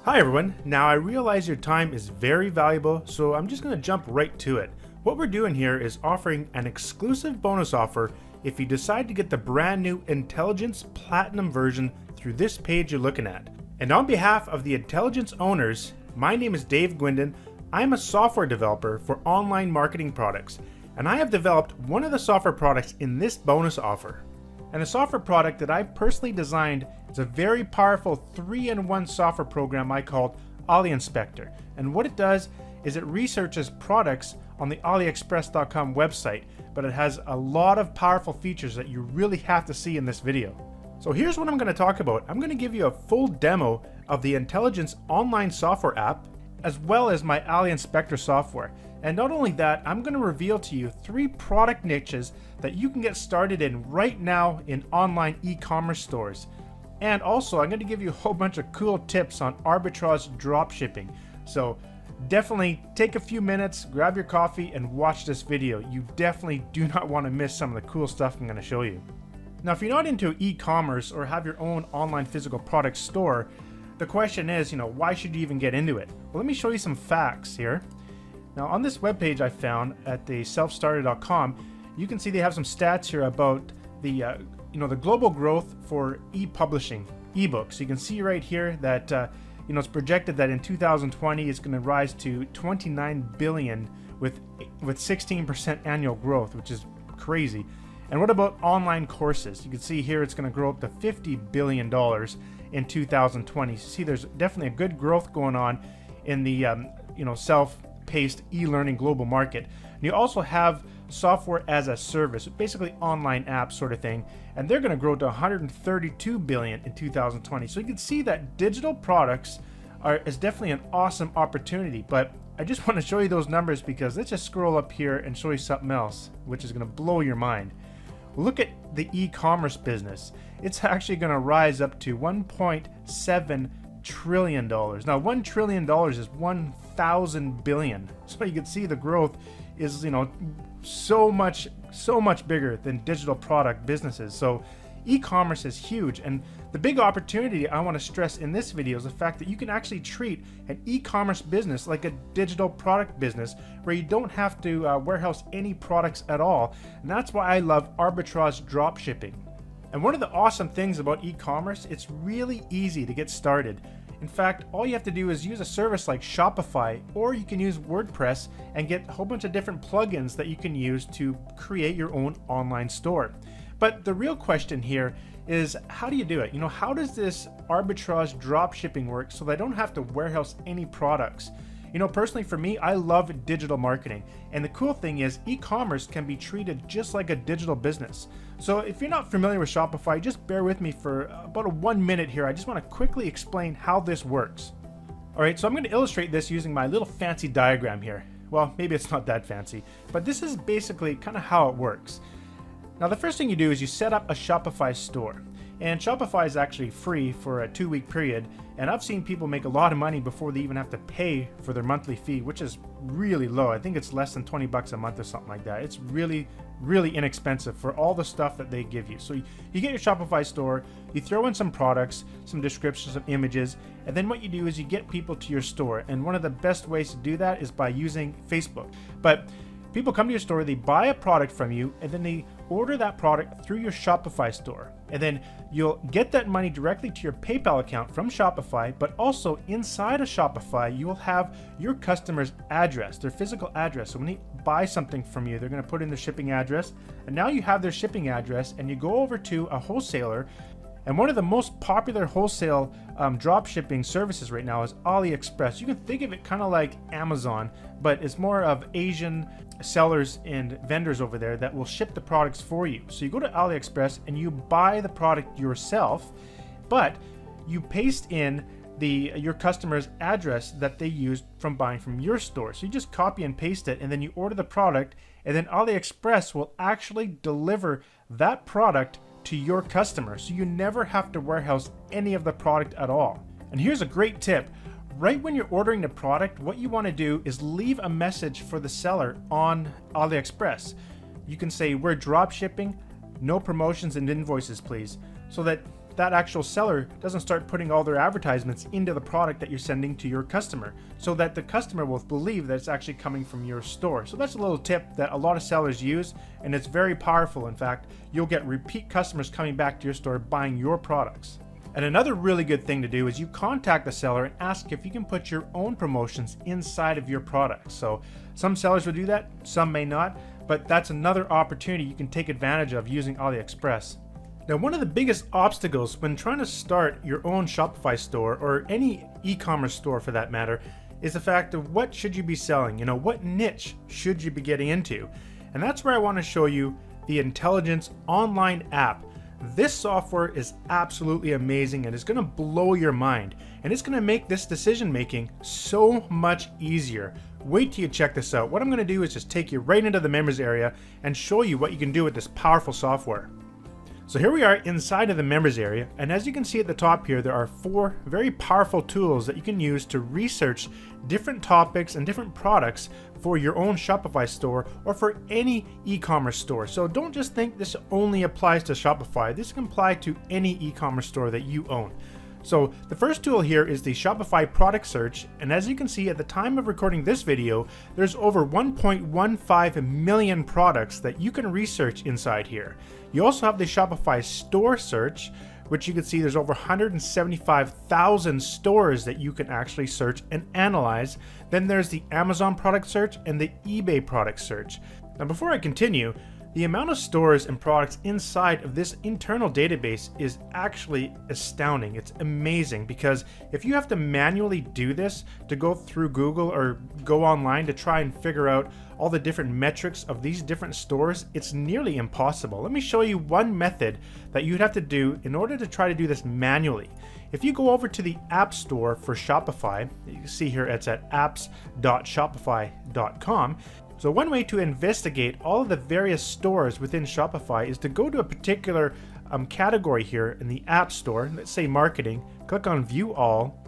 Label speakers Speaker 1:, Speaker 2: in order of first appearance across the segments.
Speaker 1: Hi everyone, now I realize your time is very valuable, so I'm just going to jump right to it. What we're doing here is offering an exclusive bonus offer if you decide to get the brand new Intelligynce Platinum version through this page you're looking at. And on behalf of the Intelligynce owners, my name is Dave Gwindon. I'm a software developer for online marketing products, and I have developed one of the software products in this bonus offer. And the software product that I've personally designed is a very powerful 3-in-1 software program I called AliInspector. And what it does is it researches products on the AliExpress.com website, but it has a lot of powerful features that you really have to see in this video. So here's what I'm going to talk about. I'm going to give you a full demo of the Intelligynce online software app, as well as my AliInspector software. And not only that, I'm going to reveal to you 3 product niches that you can get started in right now in online e-commerce stores. And also, I'm going to give you a whole bunch of cool tips on arbitrage dropshipping. So definitely take a few minutes, grab your coffee, and watch this video. You definitely do not want to miss some of the cool stuff I'm going to show you. Now, if you're not into e-commerce or have your own online physical product store, the question is, why should you even get into it? Well, let me show you some facts here. Now, on this webpage I found at the selfstarter.com, you can see they have some stats here about the the global growth for e-publishing, ebooks. You can see right here that it's projected that in 2020 it's going to rise to 29 billion with 16% annual growth, which is crazy. And what about online courses? You can see here it's going to grow up to $50 billion in 2020. So see, there's definitely a good growth going on in the self-paced e-learning global market. And you also have software as a service, basically online apps sort of thing, and they're going to grow to 132 billion in 2020. So you can see that digital products is definitely an awesome opportunity. But I just want to show you those numbers because let's just scroll up here and show you something else, which is going to blow your mind. Look at the e-commerce business. It's actually going to rise up to $1.7 trillion. Now, $1 trillion is 1,000 billion. So you can see the growth is, so much bigger than digital product businesses. So e-commerce is huge. And the big opportunity I want to stress in this video is the fact that you can actually treat an e-commerce business like a digital product business where you don't have to warehouse any products at all. And that's why I love arbitrage dropshipping. And one of the awesome things about e-commerce, it's really easy to get started. In fact, all you have to do is use a service like Shopify, or you can use WordPress and get a whole bunch of different plugins that you can use to create your own online store. But the real question here is, how do you do it? How does this arbitrage dropshipping work so that I don't have to warehouse any products? Personally for me, I love digital marketing. And the cool thing is e-commerce can be treated just like a digital business. So if you're not familiar with Shopify, just bear with me for about 1 minute here. I just want to quickly explain how this works. All right, so I'm going to illustrate this using my little fancy diagram here. Well, maybe it's not that fancy, but this is basically kind of how it works. Now, the first thing you do is you set up a Shopify store. And Shopify is actually free for a 2-week period, and I've seen people make a lot of money before they even have to pay for their monthly fee, which is really low. I think it's less than 20 bucks a month or something like that. It's really inexpensive for all the stuff that they give you. So you get your Shopify store, you throw in some products, some descriptions, some images, and then what you do is you get people to your store. And one of the best ways to do that is by using Facebook. But people come to your store, they buy a product from you, and then they order that product through your Shopify store. And then you'll get that money directly to your PayPal account from Shopify, but also inside of Shopify, you will have your customer's address, their physical address. So when they buy something from you, they're going to put in their shipping address, and now you have their shipping address, and you go over to a wholesaler. And one of the most popular wholesale drop shipping services right now is AliExpress. You can think of it kind of like Amazon, but it's more of Asian sellers and vendors over there that will ship the products for you. So you go to AliExpress and you buy the product yourself, but you paste in your customer's address that they used from buying from your store. So you just copy and paste it, and then you order the product, and then AliExpress will actually deliver that product to your customer, so you never have to warehouse any of the product at all. And here's a great tip. Right when you're ordering the product, what you want to do is leave a message for the seller on AliExpress. You can say, we're drop shipping, no promotions and invoices please, so that that actual seller doesn't start putting all their advertisements into the product that you're sending to your customer, so that the customer will believe that it's actually coming from your store. So that's a little tip that a lot of sellers use, and it's very powerful. In fact, you'll get repeat customers coming back to your store buying your products. And another really good thing to do is you contact the seller and ask if you can put your own promotions inside of your products. So some sellers will do that, some may not, but that's another opportunity you can take advantage of using AliExpress. Now, one of the biggest obstacles when trying to start your own Shopify store, or any e-commerce store for that matter, is the fact of what should you be selling? What niche should you be getting into? And that's where I want to show you the Intelligynce online app. This software is absolutely amazing and it's going to blow your mind, and it's going to make this decision making so much easier. Wait till you check this out. What I'm going to do is just take you right into the members area and show you what you can do with this powerful software. So here we are inside of the members area, and as you can see at the top here, there are 4 very powerful tools that you can use to research different topics and different products for your own Shopify store or for any e-commerce store. So don't just think this only applies to Shopify. This can apply to any e-commerce store that you own. So the first tool here is the Shopify product search, and as you can see at the time of recording this video, there's over 1.15 million products that you can research inside here. You also have the Shopify store search, which you can see there's over 175,000 stores that you can actually search and analyze. Then there's the Amazon product search and the eBay product search. Now before I continue, the amount of stores and products inside of this internal database is actually astounding. It's amazing, because if you have to manually do this to go through Google or go online to try and figure out all the different metrics of these different stores, it's nearly impossible. Let me show you one method that you'd have to do in order to try to do this manually. If you go over to the App Store for Shopify, you can see here it's at apps.shopify.com. So one way to investigate all of the various stores within Shopify is to go to a particular category here in the App Store, let's say marketing, click on View All,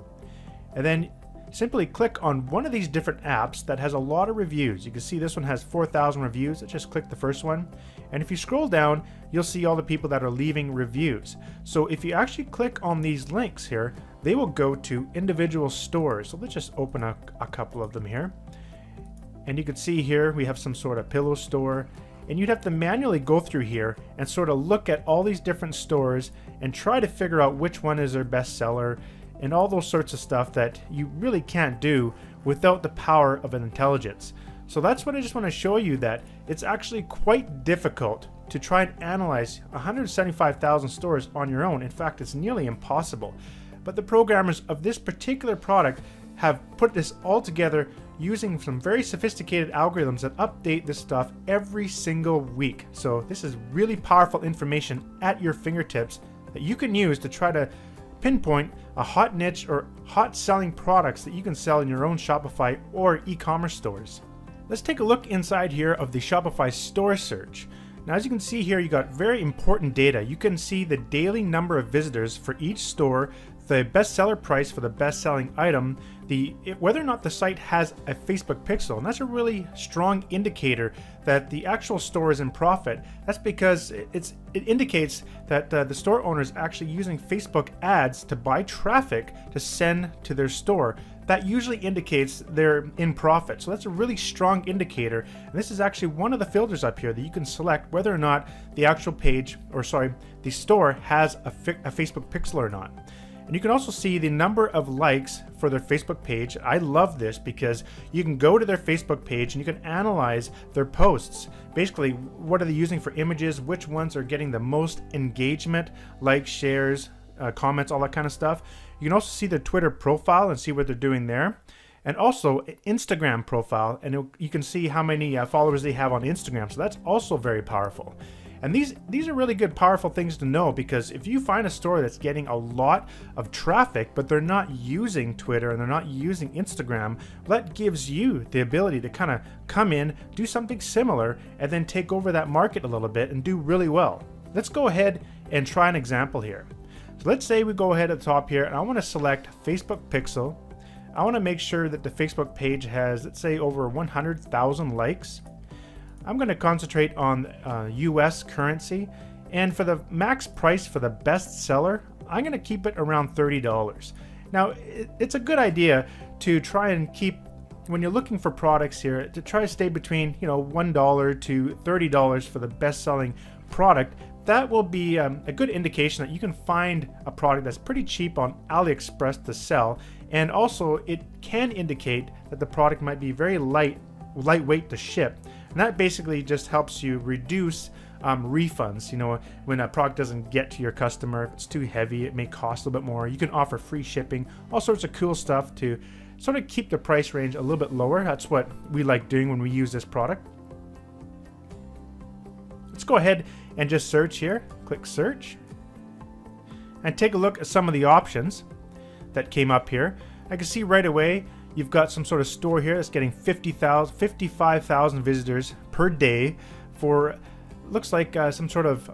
Speaker 1: and then simply click on one of these different apps that has a lot of reviews. You can see this one has 4,000 reviews. Let's just click the first one. And if you scroll down, you'll see all the people that are leaving reviews. So if you actually click on these links here, they will go to individual stores. So let's just open a couple of them here. And you can see here we have some sort of pillow store, and you'd have to manually go through here and sort of look at all these different stores and try to figure out which one is their best seller and all those sorts of stuff that you really can't do without the power of an Intelligynce. So that's what I just want to show you, that it's actually quite difficult to try and analyze 175,000 stores on your own. In fact, it's nearly impossible. But the programmers of this particular product have put this all together using some very sophisticated algorithms that update this stuff every single week. So this is really powerful information at your fingertips that you can use to try to pinpoint a hot niche or hot selling products that you can sell in your own Shopify or e-commerce stores. Let's take a look inside here of the Shopify store search. Now, as you can see here, you got very important data. You can see the daily number of visitors for each store, the bestseller price for the best-selling item, whether or not the site has a Facebook pixel, and that's a really strong indicator that the actual store is in profit. That's because it indicates that the store owner is actually using Facebook ads to buy traffic to send to their store. That usually indicates they're in profit. So that's a really strong indicator. And this is actually one of the filters up here that you can select whether or not the actual page, the store has a Facebook pixel or not. And you can also see the number of likes for their Facebook page. I love this because you can go to their Facebook page and you can analyze their posts. Basically, what are they using for images, which ones are getting the most engagement, likes, shares, comments, all that kind of stuff. You can also see their Twitter profile and see what they're doing there. And also Instagram profile, and you can see how many followers they have on Instagram. So that's also very powerful. And these are really good, powerful things to know, because if you find a store that's getting a lot of traffic, but they're not using Twitter and they're not using Instagram, that gives you the ability to kind of come in, do something similar, and then take over that market a little bit and do really well. Let's go ahead and try an example here. So let's say we go ahead at the top here, and I want to select Facebook Pixel. I want to make sure that the Facebook page has, let's say, over 100,000 likes. I'm going to concentrate on US currency, and for the max price for the best seller, I'm going to keep it around $30. Now, it's a good idea to try and keep, when you're looking for products here, to try to stay between, $1 to $30 for the best-selling product. That will be a good indication that you can find a product that's pretty cheap on AliExpress to sell, and also it can indicate that the product might be very lightweight to ship, and that basically just helps you reduce refunds. When a product doesn't get to your customer, if it's too heavy, it may cost a little bit more. You can offer free shipping, all sorts of cool stuff to sort of keep the price range a little bit lower. That's what we like doing when we use this product. Let's go ahead and just search here. Click search and take a look at some of the options that came up here. I can see right away you've got some sort of store here that's getting 55,000 visitors per day for, looks like some sort of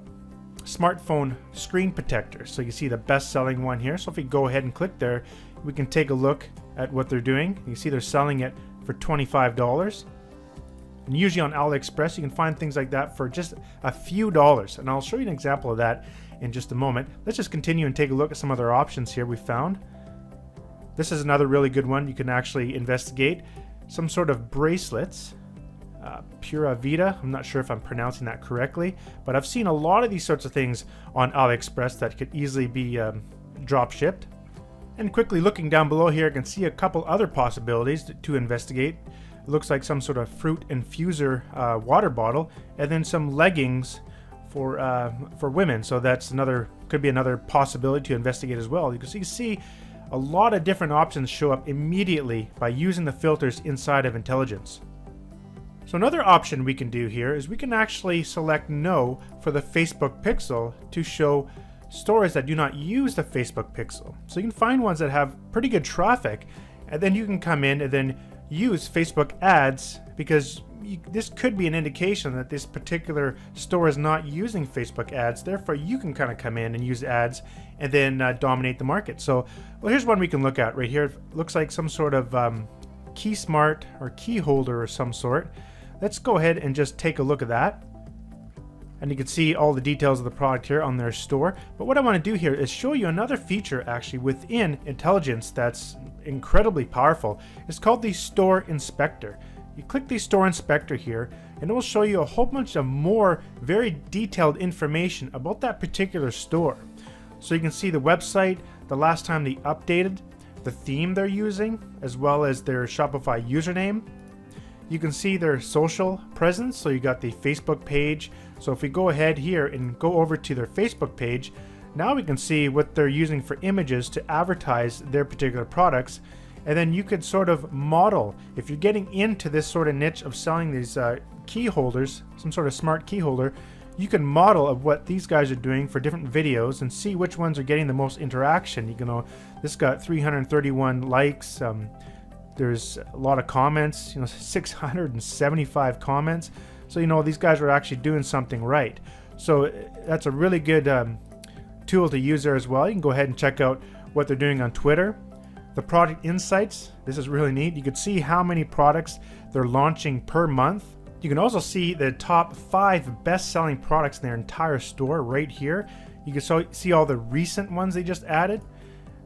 Speaker 1: smartphone screen protector. So you see the best-selling one here. So if we go ahead and click there, we can take a look at what they're doing. You see they're selling it for $25. And usually on AliExpress, you can find things like that for just a few dollars. And I'll show you an example of that in just a moment. Let's just continue and take a look at some other options here we found. This is another really good one you can actually investigate. Some sort of bracelets. Pura Vida. I'm not sure if I'm pronouncing that correctly, but I've seen a lot of these sorts of things on AliExpress that could easily be drop shipped. And quickly looking down below here, I can see a couple other possibilities to investigate. It looks like some sort of fruit infuser water bottle, and then some leggings for women. So that's could be another possibility to investigate as well. You can see a lot of different options show up immediately by using the filters inside of Intelligynce. So another option we can do here is we can actually select no for the Facebook pixel to show stores that do not use the Facebook pixel. So you can find ones that have pretty good traffic, and then you can come in and then use Facebook ads, because this could be an indication that this particular store is not using Facebook ads. Therefore, you can kind of come in and use ads and then dominate the market. So, well, here's one we can look at right here. It looks like some sort of key smart or key holder or some sort. Let's go ahead and just take a look at that. And you can see all the details of the product here on their store. But what I want to do here is show you another feature actually within Intelligynce that's incredibly powerful. It's called the Store Inspector. You click the Store Inspector here, and it will show you a whole bunch of more very detailed information about that particular store. So you can see the website, the last time they updated, the theme they're using, as well as their Shopify username. You can see their social presence, so you got the Facebook page. So if we go ahead here and go over to their Facebook page, now we can see what they're using for images to advertise their particular products. And then you could sort of model, if you're getting into this sort of niche of selling these key holders, some sort of smart key holder, you can model of what these guys are doing for different videos and see which ones are getting the most interaction. You can this got 331 likes. There's a lot of comments, 675 comments. So, these guys are actually doing something right. So that's a really good tool to use there as well. You can go ahead and check out what they're doing on Twitter. The product insights, this is really neat. You can see how many products they're launching per month. You can also see the top 5 best-selling products in their entire store right here. You can see all the recent ones they just added.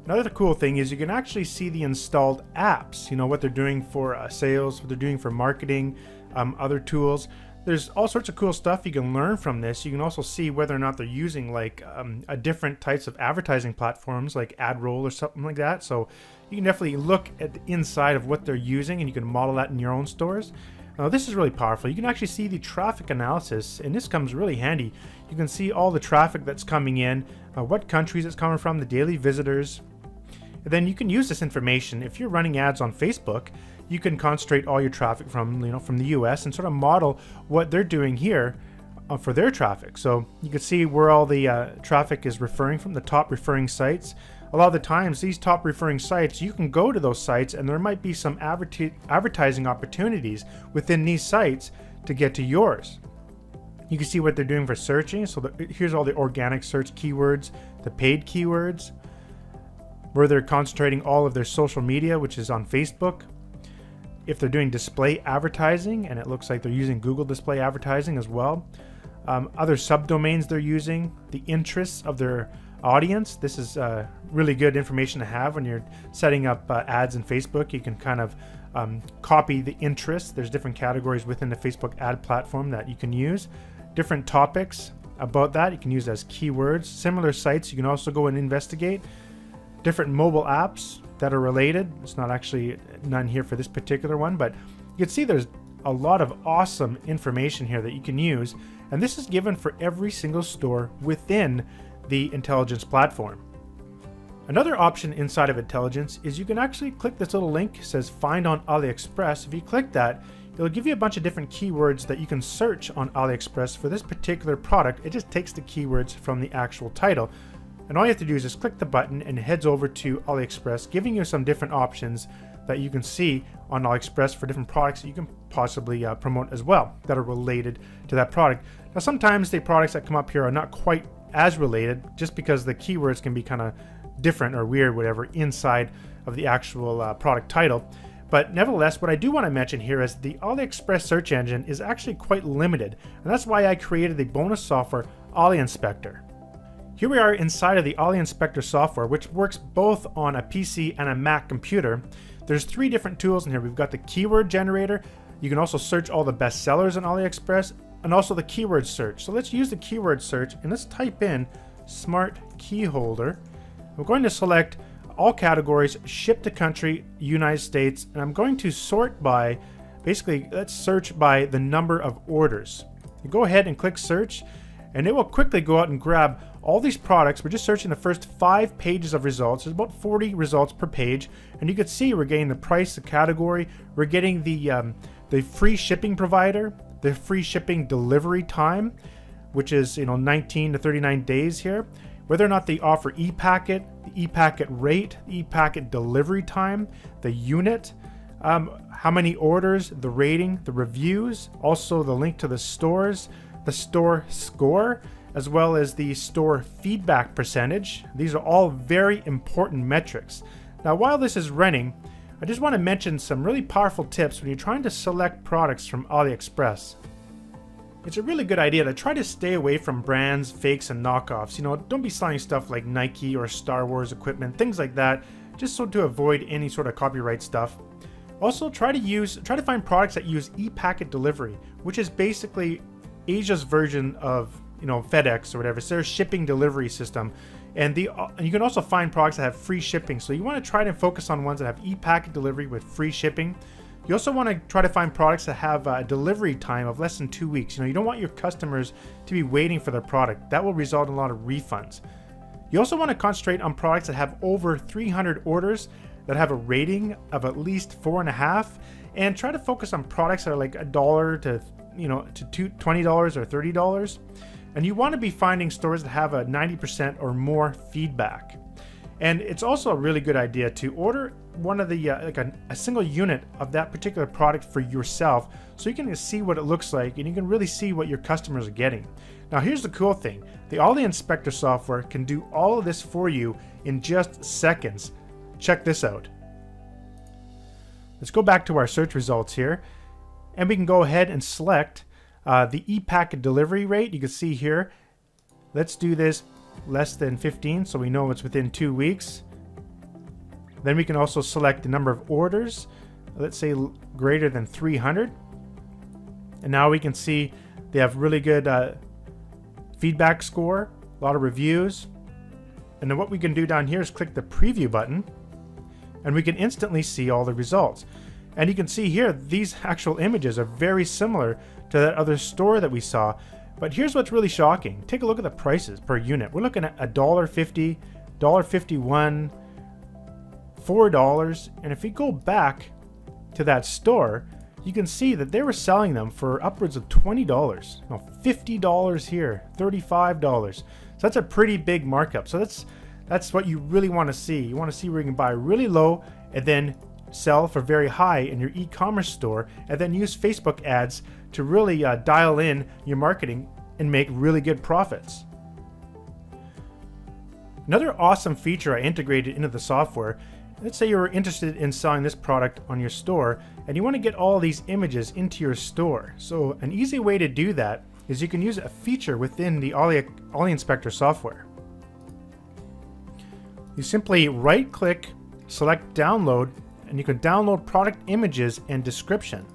Speaker 1: Another cool thing is you can actually see the installed apps, what they're doing for sales, what they're doing for marketing, other tools. There's all sorts of cool stuff you can learn from this. You can also see whether or not they're using a different types of advertising platforms like AdRoll or something like that. So you can definitely look at the inside of what they're using, and you can model that in your own stores. Now this is really powerful. You can actually see the traffic analysis, and this comes really handy. You can see all the traffic that's coming in, what countries it's coming from, the daily visitors. And then you can use this information. If you're running ads on Facebook, you can concentrate all your traffic from from the US and sort of model what they're doing here for their traffic. So you can see where all the traffic is referring from, the top referring sites. A lot of the times these top referring sites, you can go to those sites and there might be some advertising opportunities within these sites to get to yours. You can see what they're doing for searching. So here's all the organic search keywords, the paid keywords, where they're concentrating all of their social media, which is on Facebook. If they're doing display advertising, and it looks like they're using Google display advertising as well. Other subdomains they're using, the interests of their audience. This is really good information to have when you're setting up ads in Facebook. You can kind of copy the interests. There's different categories within the Facebook ad platform that you can use. Different topics about that you can use as keywords. Similar sites you can also go and investigate. Different mobile apps that are related. It's not actually none here for this particular one, but you can see there's a lot of awesome information here that you can use, and this is given for every single store within the Intelligynce platform. Another option inside of Intelligynce is you can actually click this little link. It says find on AliExpress. If you click that, it'll give you a bunch of different keywords that you can search on AliExpress for this particular product. It just takes the keywords from the actual title, and all you have to do is just click the button and it heads over to AliExpress, giving you some different options that you can see on AliExpress for different products that you can possibly promote as well that are related to that product. Now sometimes the products that come up here are not quite as related, just because the keywords can be kind of different or weird, whatever, inside of the actual product title. But nevertheless, what I do want to mention here is the AliExpress search engine is actually quite limited, and that's why I created the bonus software Ali Inspector. Here we are inside of the Ali Inspector software, which works both on a PC and a Mac computer. There's 3 different tools in here. We've got the keyword generator. You can also search all the best sellers on AliExpress, and also the keyword search. So let's use the keyword search and let's type in smart key holder. I'm going to select all categories, ship to country, United States, and I'm going to sort by, basically let's search by the number of orders. You go ahead and click search, and it will quickly go out and grab all these products. We're just searching the first 5 pages of results. There's about 40 results per page, and you can see we're getting the price, the category, we're getting the free shipping provider, the free shipping delivery time, which is 19 to 39 days here, whether or not they offer e-packet, the e-packet rate, the e-packet delivery time, the unit, how many orders, the rating, the reviews, also the link to the stores, the store score, as well as the store feedback percentage. These are all very important metrics. Now, while this is running, I just want to mention some really powerful tips when you're trying to select products from AliExpress. It's a really good idea to try to stay away from brands, fakes, and knockoffs. Don't be selling stuff like Nike or Star Wars equipment, things like that, just so to avoid any sort of copyright stuff. Also, try to find products that use e-packet delivery, which is basically Asia's version of FedEx or whatever. It's their shipping delivery system. And you can also find products that have free shipping. So you want to try to focus on ones that have e-packet delivery with free shipping. You also want to try to find products that have a delivery time of less than 2 weeks. You don't want your customers to be waiting for their product. That will result in a lot of refunds. You also want to concentrate on products that have over 300 orders, that have a rating of at least 4.5, and try to focus on products that are like $1 to $20 or $30. And you want to be finding stores that have a 90% or more feedback. And it's also a really good idea to order one of the a single unit of that particular product for yourself, so you can see what it looks like and you can really see what your customers are getting. Now here's the cool thing. The Ali Inspector software can do all of this for you in just seconds. Check this out. Let's go back to our search results here, and we can go ahead and select the e-packet delivery rate. You can see here, let's do this less than 15, so we know it's within 2 weeks. Then we can also select the number of orders, let's say greater than 300. And now we can see they have really good feedback score, a lot of reviews. And then what we can do down here is click the preview button, and we can instantly see all the results. And you can see here, these actual images are very similar to that other store that we saw. But here's what's really shocking. Take a look at the prices per unit. We're looking at $1.50, $1.51, $4. And if we go back to that store, you can see that they were selling them for upwards of $20. $50 here, $35. So that's a pretty big markup. So that's what you really want to see. You want to see where you can buy really low and then sell for very high in your e-commerce store, and then use Facebook ads to really dial in your marketing and make really good profits. Another awesome feature I integrated into the software, let's say you're interested in selling this product on your store and you want to get all these images into your store. So an easy way to do that is you can use a feature within the Ali Inspector software. You simply right click, select download, and you can download product images and description.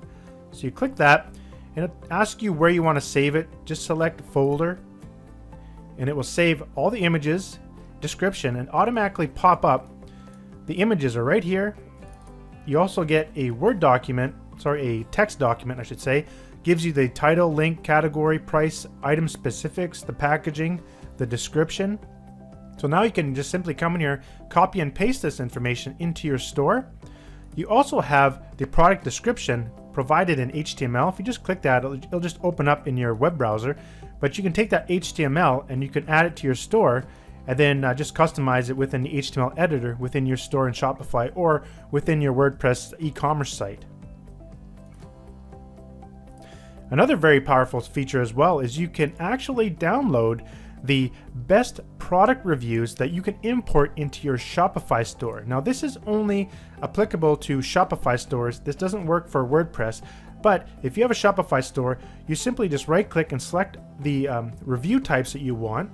Speaker 1: So you click that and it asks you where you want to save it. Just select folder and it will save all the images, description, and automatically pop up. The images are right here. You also get a Word document, a text document I should say, gives you the title, link, category, price, item specifics, the packaging, the description. So now you can just simply come in here, copy and paste this information into your store. You also have the product description provided in HTML. If you just click that, it'll just open up in your web browser. But you can take that HTML and you can add it to your store and then just customize it within the HTML editor within your store in Shopify or within your WordPress e-commerce site. Another very powerful feature as well is you can actually download the best product reviews that you can import into your Shopify store. Now this is only applicable to Shopify stores. This doesn't work for WordPress, but if you have a Shopify store, you simply just right click and select the review types that you want.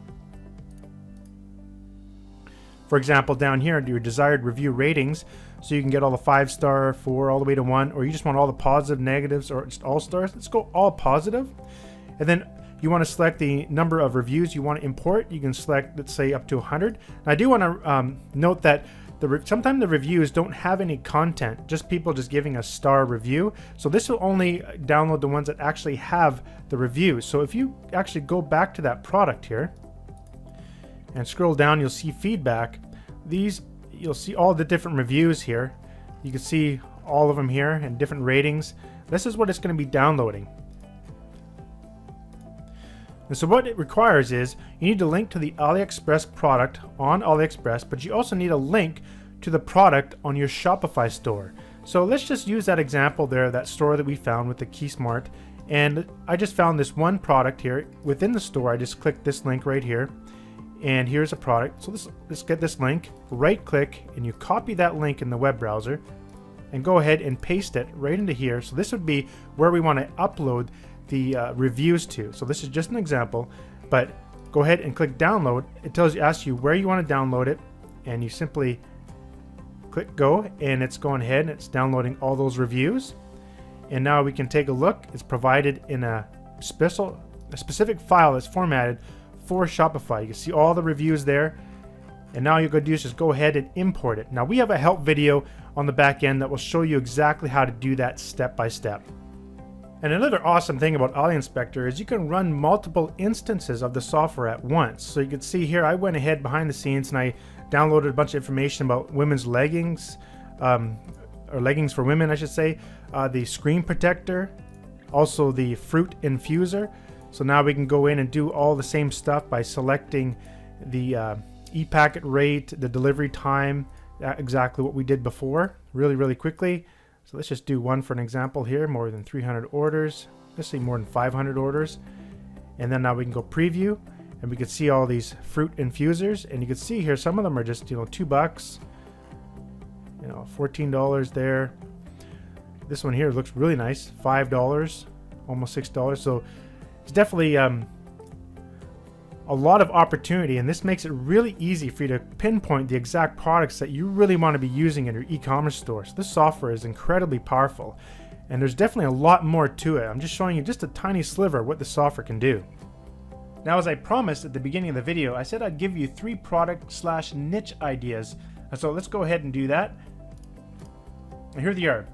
Speaker 1: For example, down here, your desired review ratings, so you can get all the 5-star, 4, all the way to 1, or you just want all the positive, negatives, or just all stars. Let's go all positive. And then you want to select the number of reviews you want to import. You can select, let's say, up to 100. Now, I do want to note that sometimes the reviews don't have any content, just people just giving a star review. So this will only download the ones that actually have the reviews. So if you actually go back to that product here and scroll down, you'll see feedback. You'll see all the different reviews here. You can see all of them here and different ratings. This is what it's going to be downloading. And so what it requires is you need to link to the AliExpress product on AliExpress, but you also need a link to the product on your Shopify store. So let's just use that example there, that store that we found with the KeySmart. And I just found this one product here within the store. I just clicked this link right here. And here's a product. So let's get this link, right click, and you copy that link in the web browser and go ahead and paste it right into here. So this would be where we want to upload the reviews to. So this is just an example, but go ahead and click download. It asks you where you want to download it, and you simply click go, and it's going ahead and it's downloading all those reviews. And now we can take a look. It's provided in a specific file that's formatted for Shopify. You can see all the reviews there, and now you're going to do is just go ahead and import it. Now we have a help video on the back end that will show you exactly how to do that step by step. And another awesome thing about Ali Inspector is you can run multiple instances of the software at once. So you can see here, I went ahead behind the scenes and I downloaded a bunch of information about women's leggings, or leggings for women, I should say, the screen protector, also the fruit infuser. So now we can go in and do all the same stuff by selecting the e-packet rate, the delivery time, exactly what we did before, really quickly. So let's just do one for an example here, more than 300 orders. Let's say more than 500 orders. And then now we can go preview and we can see all these fruit infusers. And you can see here, some of them are just, $2, $14 there. This one here looks really nice, $5, almost $6. So it's definitely a lot of opportunity, and this makes it really easy for you to pinpoint the exact products that you really want to be using in your e-commerce store. So this software is incredibly powerful, and there's definitely a lot more to it. I'm just showing you just a tiny sliver of what the software can do. Now, as I promised at the beginning of the video, I said I'd give you 3 product/niche ideas. So let's go ahead and do that. And here they are: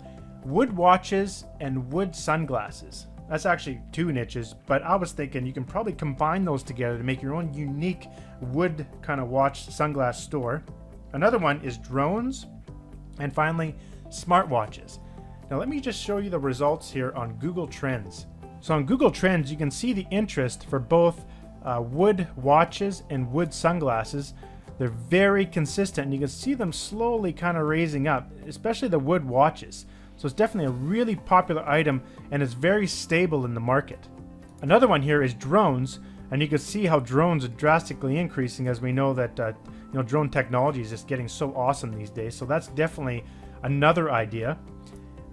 Speaker 1: wood watches and wood sunglasses. That's actually 2 niches, but I was thinking you can probably combine those together to make your own unique wood kind of watch sunglass store. Another one is drones, and finally smartwatches. Now let me just show you the results here on Google Trends. So on Google Trends, you can see the interest for both wood watches and wood sunglasses. They're very consistent, and you can see them slowly kind of raising up, especially the wood watches. So it's definitely a really popular item, and it's very stable in the market. Another one here is drones, and you can see how drones are drastically increasing, as we know that drone technology is just getting so awesome these days. So that's definitely another idea.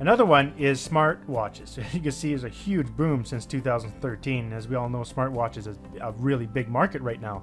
Speaker 1: Another one is smartwatches. You can see there's a huge boom since 2013. As we all know, smartwatches is a really big market right now.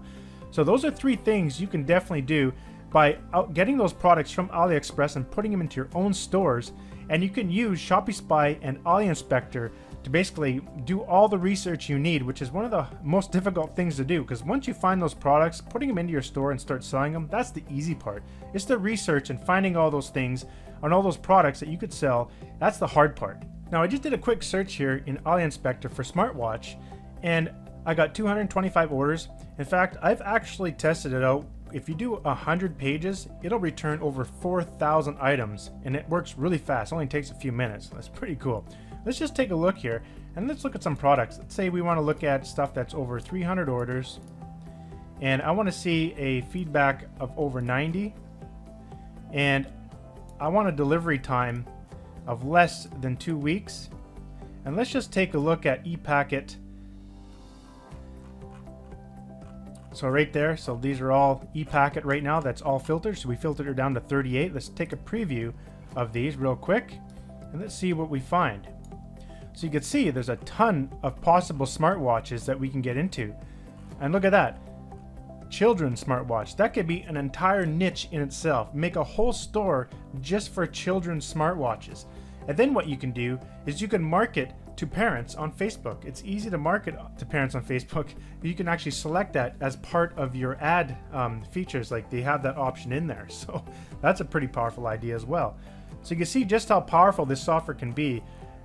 Speaker 1: So those are 3 things you can definitely do by getting those products from AliExpress and putting them into your own stores. And you can use Shopify and Ali Inspector to basically do all the research you need, which is one of the most difficult things to do, because once you find those products, putting them into your store and start selling them, that's the easy part. It's the research and finding all those things on all those products that you could sell. That's the hard part. Now, I just did a quick search here in Ali Inspector for smartwatch, and I got 225 orders. In fact, I've actually tested it out. If you do 100 pages, it'll return over 4,000 items, and it works really fast. It only takes a few minutes. That's pretty cool. Let's just take a look here, and let's look at some products. Let's say we want to look at stuff that's over 300 orders, and I want to see a feedback of over 90, and I want a delivery time of less than 2 weeks. And let's just take a look at ePacket. So right there, so these are all ePacket right now. That's all filtered. So we filtered it down to 38. Let's take a preview of these real quick, and let's see what we find. So you can see there's a ton of possible smartwatches that we can get into. And look at that. Children's smartwatch. That could be an entire niche in itself. Make a whole store just for children's smartwatches. And then what you can do is you can market to parents on Facebook. It's easy to market to parents on Facebook. You can actually select that as part of your ad features. Like, they have that option in there. So that's a pretty powerful idea as well. So you can see just how powerful this software can be.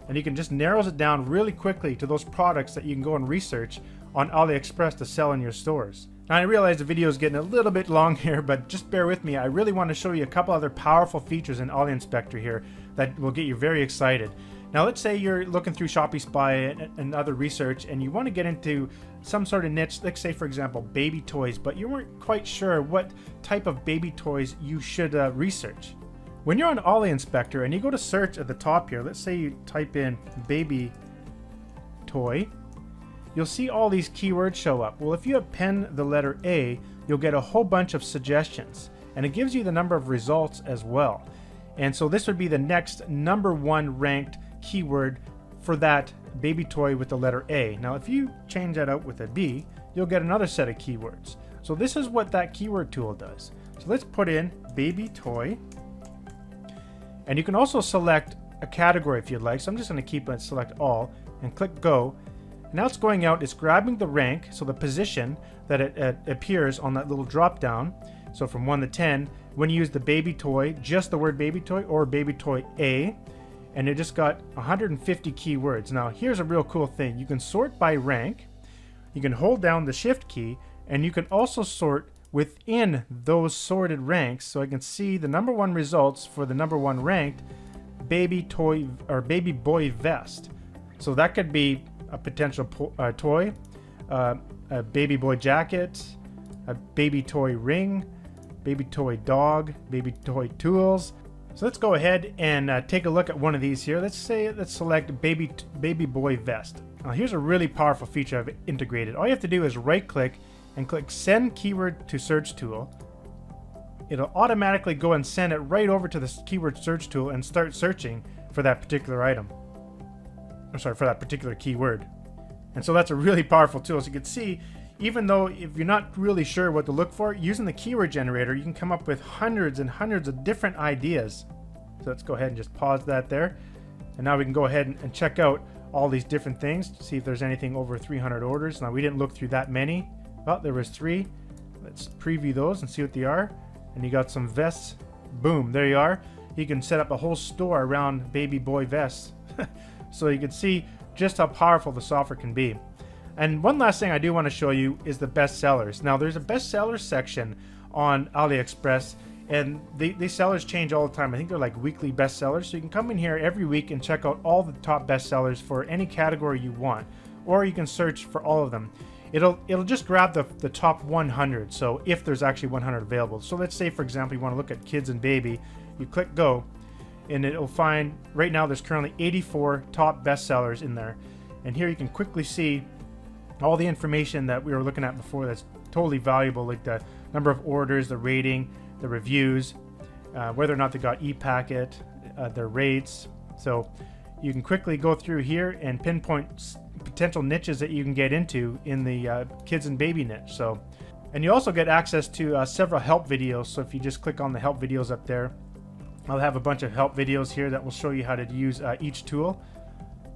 Speaker 1: And you can just narrows it down really quickly to those products that you can go and research on AliExpress to sell in your stores. Now, I realize the video is getting a little bit long here, but just bear with me. I really want to show you a couple other powerful features in Ali Inspector here that will get you very excited. Now, let's say you're looking through Shopify and other research, and you want to get into some sort of niche, let's say, for example, baby toys, but you weren't quite sure what type of baby toys you should research. When you're on Ali Inspector and you go to search at the top here, let's say you type in baby toy, you'll see all these keywords show up. Well, if you append the letter A, you'll get a whole bunch of suggestions, and it gives you the number of results as well. And so this would be the next #1 ranked keyword for that baby toy with the letter A. Now, if you change that out with a B, you'll get another set of keywords. So this is what that keyword tool does. So let's put in baby toy. And you can also select a category if you'd like. So I'm just going to keep it select all and click go. Now it's going out, it's grabbing the rank, so the position that it appears on that little drop down. So from 1 to 10, when you use the baby toy, just the word baby toy or baby toy A, and it just got 150 keywords. Now here's a real cool thing. You can sort by rank, you can hold down the shift key, and you can also sort within those sorted ranks. So I can see the #1 results for the #1 ranked baby toy or baby boy vest. So that could be a potential toy, a baby boy jacket, a baby toy ring, baby toy dog, baby toy tools. So let's go ahead and take a look at one of these here. Let's select baby boy vest. Now here's a really powerful feature I've integrated. All you have to do is right click and click send keyword to search tool. It'll automatically go and send it right over to the keyword search tool and start searching for that particular item. I'm sorry, for that particular keyword. And so that's a really powerful tool. So you can see, even though if you're not really sure what to look for, using the keyword generator, you can come up with hundreds and hundreds of different ideas. So let's go ahead and just pause that there. And now we can go ahead and check out all these different things to see if there's anything over 300 orders. Now we didn't look through that many. Well, there was 3. Let's preview those and see what they are. And you got some vests. Boom, there you are. You can set up a whole store around baby boy vests. So you can see just how powerful the software can be. And one last thing I do want to show you is the bestsellers. Now there's a bestsellers section on AliExpress, and the sellers change all the time. I think they're like weekly bestsellers. So you can come in here every week and check out all the top bestsellers for any category you want, or you can search for all of them. It'll just grab the top 100. So if there's actually 100 available. So let's say, for example, you want to look at kids and baby, you click go, and it'll find right now there's currently 84 top bestsellers in there. And here you can quickly see all the information that we were looking at before that's totally valuable, like the number of orders, the rating, the reviews, whether or not they got ePacket, their rates. So you can quickly go through here and pinpoint potential niches that you can get into in the kids and baby niche. So And you also get access to several help videos. So if you just click on the help videos up there, I'll have a bunch of help videos here that will show you how to use each tool.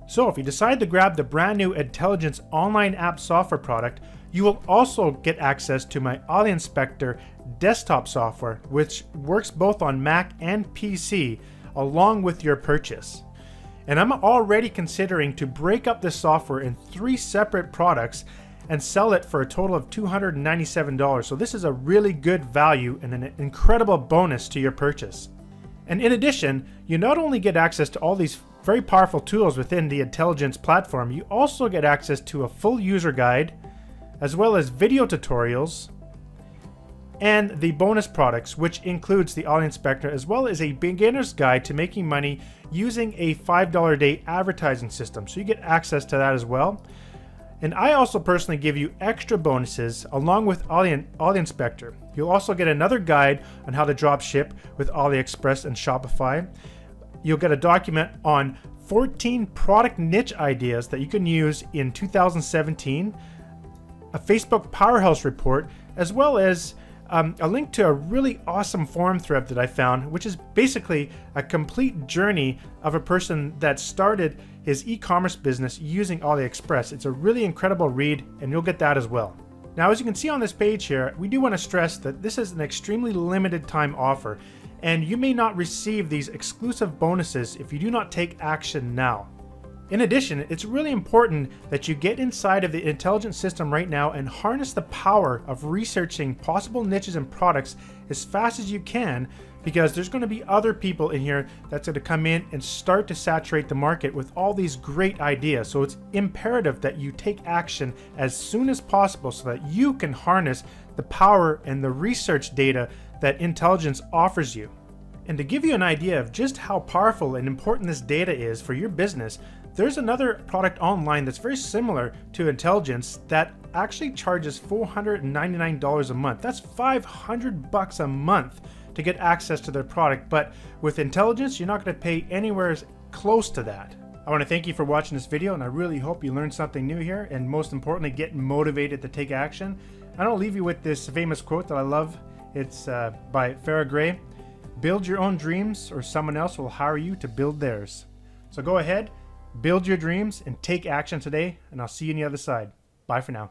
Speaker 1: So if you decide to grab the brand new Intelligynce online app software product, you will also get access to my Audience Inspector desktop software, which works both on Mac and PC along with your purchase. And I'm already considering to break up this software in 3 separate products and sell it for a total of $297. So this is a really good value and an incredible bonus to your purchase. And in addition, you not only get access to all these very powerful tools within the Intelligynce platform, you also get access to a full user guide, as well as video tutorials, and the bonus products, which includes the Audience Inspector, as well as a beginner's guide to making money using a $5 a day advertising system. So you get access to that as well. And I also personally give you extra bonuses along with Audience Inspector. You'll also get another guide on how to drop ship with AliExpress and Shopify. You'll get a document on 14 product niche ideas that you can use in 2017, a Facebook Powerhouse report, as well as a link to a really awesome forum thread that I found, which is basically a complete journey of a person that started his e-commerce business using AliExpress. It's a really incredible read, and you'll get that as well. Now, as you can see on this page here, we do want to stress that this is an extremely limited time offer, and you may not receive these exclusive bonuses if you do not take action now. In addition, it's really important that you get inside of the Intelligynce system right now and harness the power of researching possible niches and products as fast as you can, because there's going to be other people in here that's going to come in and start to saturate the market with all these great ideas. So it's imperative that you take action as soon as possible so that you can harness the power and the research data that Intelligynce offers you. And to give you an idea of just how powerful and important this data is for your business, there's another product online that's very similar to Intelligynce that actually charges $499 a month. That's $500 a month to get access to their product. But with Intelligynce, you're not going to pay anywhere close to that. I want to thank you for watching this video, and I really hope you learned something new here, and most importantly, get motivated to take action. And I'll leave you with this famous quote that I love. It's by Farrah Gray. Build your own dreams, or someone else will hire you to build theirs. So go ahead, build your dreams, and take action today, and I'll see you on the other side. Bye for now.